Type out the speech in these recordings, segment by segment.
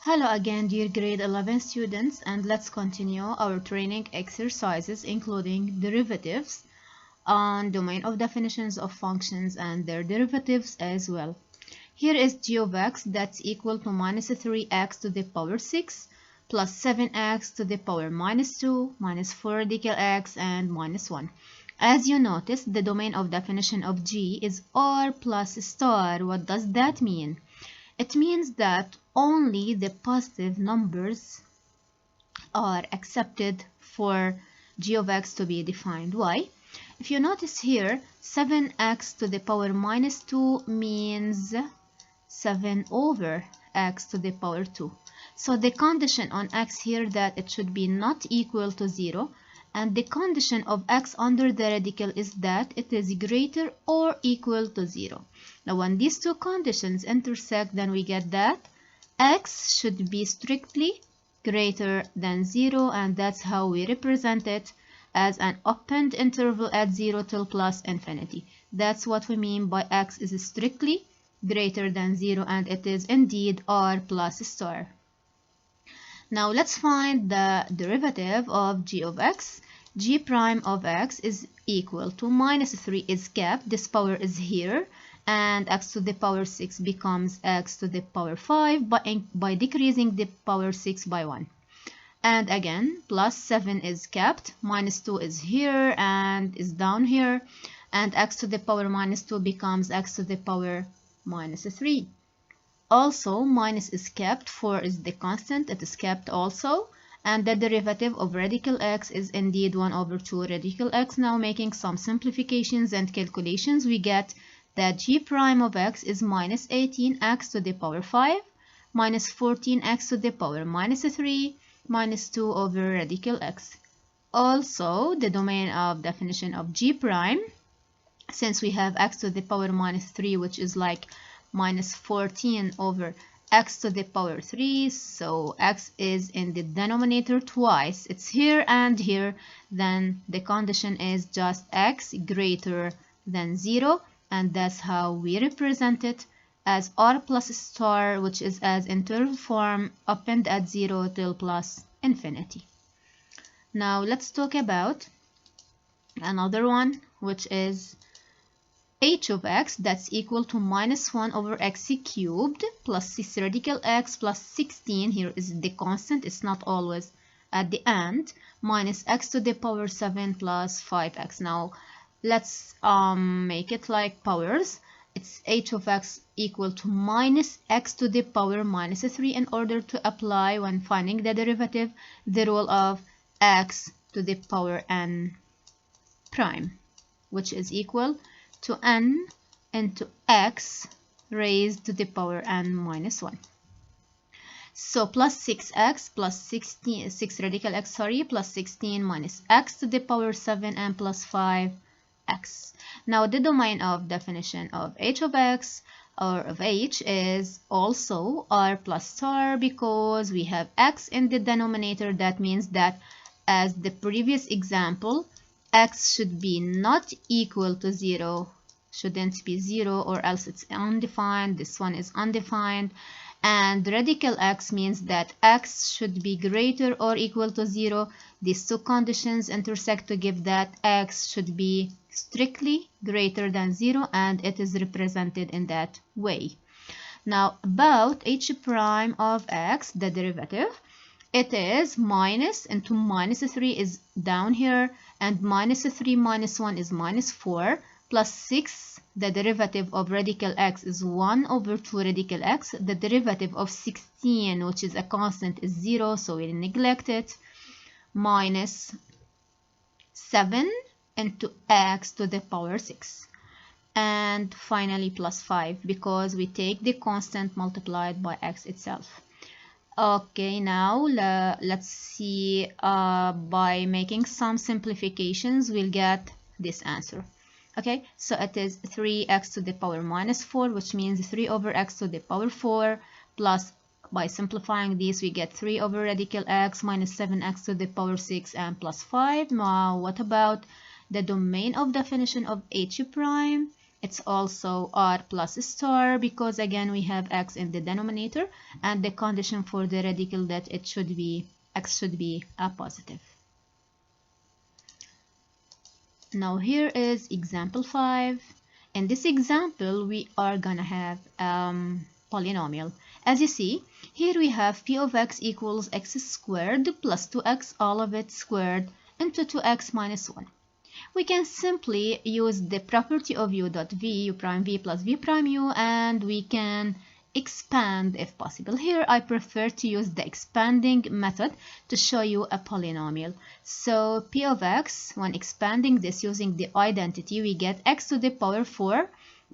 Hello again, dear grade 11 students, and let's continue our training exercises including derivatives on domain of definitions of functions and their derivatives as well. Here is g of x that's equal to minus 3x to the power 6 plus 7x to the power minus 2 minus 4 radical x and minus 1. As you notice, the domain of definition of g is r plus star. What does that mean? It means that only the positive numbers are accepted for g of x to be defined. Why? If you notice here, 7x to the power minus 2 means 7 over x to the power 2. So the condition on x here that it should be not equal to 0, and the condition of x under the radical is that it is greater or equal to 0. Now when these two conditions intersect, then we get that x should be strictly greater than 0, and that's how we represent it as an opened interval at 0 till plus infinity. That's what we mean by x is strictly greater than 0, and it is indeed r plus star. Now let's find the derivative of g of x. G prime of x is equal to minus 3 is kept, this power is here, and x to the power 6 becomes x to the power 5 by decreasing the power 6 by 1. And again, plus 7 is kept, minus 2 is here and is down here, and x to the power minus 2 becomes x to the power minus 3. Also, minus is kept, 4 is the constant, it is kept also, and the derivative of radical x is indeed 1 over 2 radical x. Now making some simplifications and calculations, we get that g prime of x is minus 18x to the power 5 minus 14x to the power minus 3 minus 2 over radical x. Also, the domain of definition of g prime, since we have x to the power minus 3, which is like minus 14 over x to the power 3, so x is in the denominator twice, it's here and here, then the condition is just x greater than 0, and that's how we represent it as r plus star, which is as interval form opened at 0 till plus infinity. Now let's talk about another one, which is h of x that's equal to minus 1 over x cubed plus 6 radical x plus 16, here is the constant, it's not always at the end, minus x to the power 7 plus 5x. Now let's make it like powers. It's h of x equal to minus x to the power minus 3 in order to apply, when finding the derivative, the rule of x to the power n prime, which is equal to n into x raised to the power n minus 1. So plus 6x plus 16, 6 radical x, sorry, plus 16 minus x to the power 7 and plus 5x. Now the domain of definition of h of x or of h is also r plus star, because we have x in the denominator. That means that, as the previous example, x should be not equal to 0, shouldn't be 0, or else it's undefined. This one is undefined. And radical x means that x should be greater or equal to 0. These two conditions intersect to give that x should be strictly greater than 0, and it is represented in that way. Now about h prime of x, the derivative, it is minus into minus 3 is down here, and minus 3 minus 1 is minus 4, plus 6, the derivative of radical x is 1 over 2 radical x. The derivative of 16, which is a constant, is 0, so we neglect it, minus 7 into x to the power 6. And finally plus 5, because we take the constant multiplied by x itself. Okay, now let's see, by making some simplifications, we'll get this answer. Okay, so it is 3x to the power minus 4, which means 3 over x to the power 4, plus, by simplifying these, we get 3 over radical x minus 7x to the power 6 and plus 5. Now, what about the domain of definition of h prime? it's also r plus star, because again we have x in the denominator, and the condition for the radical that it should be x should be a positive. Now here is example 5. In this example we are gonna have polynomial. As you see, here we have p of x equals x squared plus 2x all of it squared into 2x minus 1. We can simply use the property of u dot v, u prime v plus v prime u, and we can expand if possible. Here I prefer to use the expanding method to show you a polynomial. So p of x, when expanding this using the identity, we get x to the power 4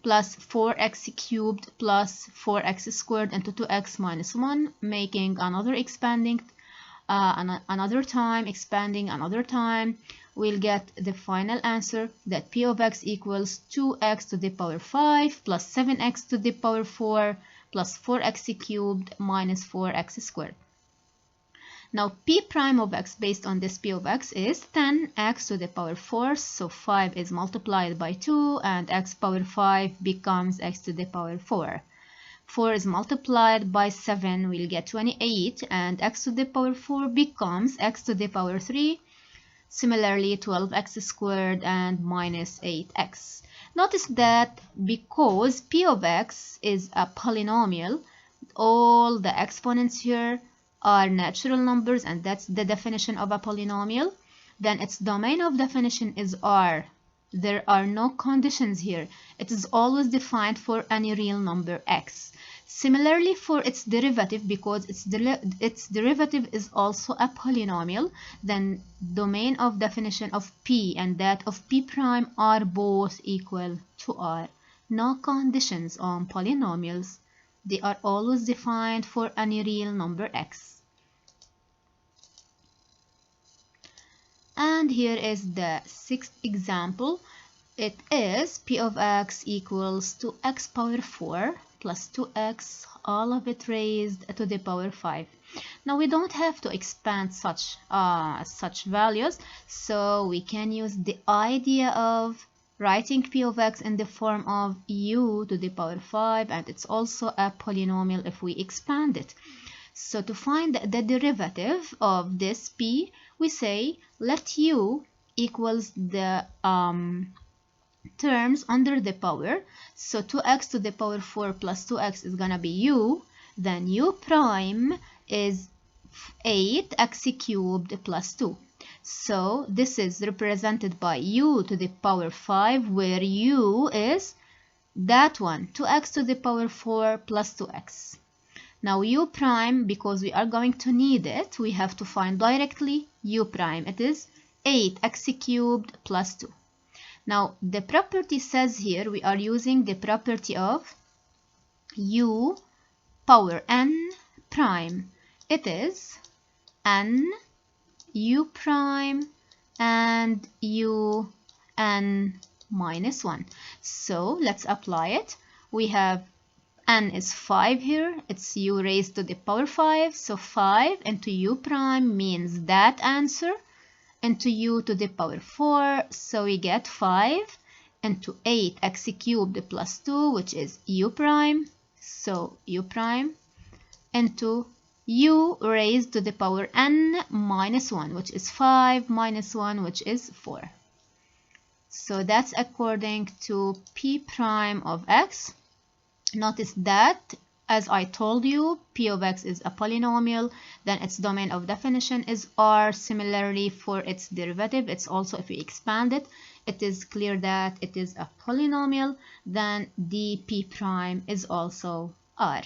plus 4x cubed plus 4x squared into 2x minus 1, making another expanding another time, expanding another time. We'll get the final answer that p of x equals 2x to the power 5 plus 7x to the power 4 plus 4x cubed minus 4x squared. Now p prime of x based on this p of x is 10x to the power 4, so 5 is multiplied by 2 and x power 5 becomes x to the power 4. 4 is multiplied by 7, we'll get 28, and x to the power 4 becomes x to the power 3. Similarly, 12x squared and minus 8x. Notice that because p of x is a polynomial, all the exponents here are natural numbers, and that's the definition of a polynomial, then its domain of definition is R. There are no conditions here. It is always defined for any real number x. Similarly for its derivative, because its derivative is also a polynomial, then domain of definition of p and that of p prime are both equal to R. No conditions on polynomials. They are always defined for any real number x. And here is the sixth example. It is p of x equals to x power 4 plus 2x, all of it raised to the power 5. Now we don't have to expand such values, so we can use the idea of writing p of x in the form of u to the power 5, and it's also a polynomial if we expand it. So to find the derivative of this p, we say let u equals the terms under the power. So 2x to the power 4 plus 2x is gonna be u, then u prime is 8x cubed plus 2. So this is represented by u to the power 5, where u is that one, 2x to the power 4 plus 2x. Now u prime, because we are going to need it, we have to find directly u prime. It is 8x cubed plus 2. Now the property says here we are using the property of u power n prime. It is n u prime and u n minus 1. So let's apply it. We have n is 5 here, it's u raised to the power 5, so 5 into u prime means that answer, into u to the power 4, so we get 5 into 8x cubed plus 2, which is u prime, so u prime, into u raised to the power n minus 1, which is 5 minus 1, which is 4. So that's according to p prime of x. Notice that, as I told you, p of x is a polynomial, then its domain of definition is R. Similarly for its derivative, it's also, if we expand it, it is clear that it is a polynomial, then the p prime is also R.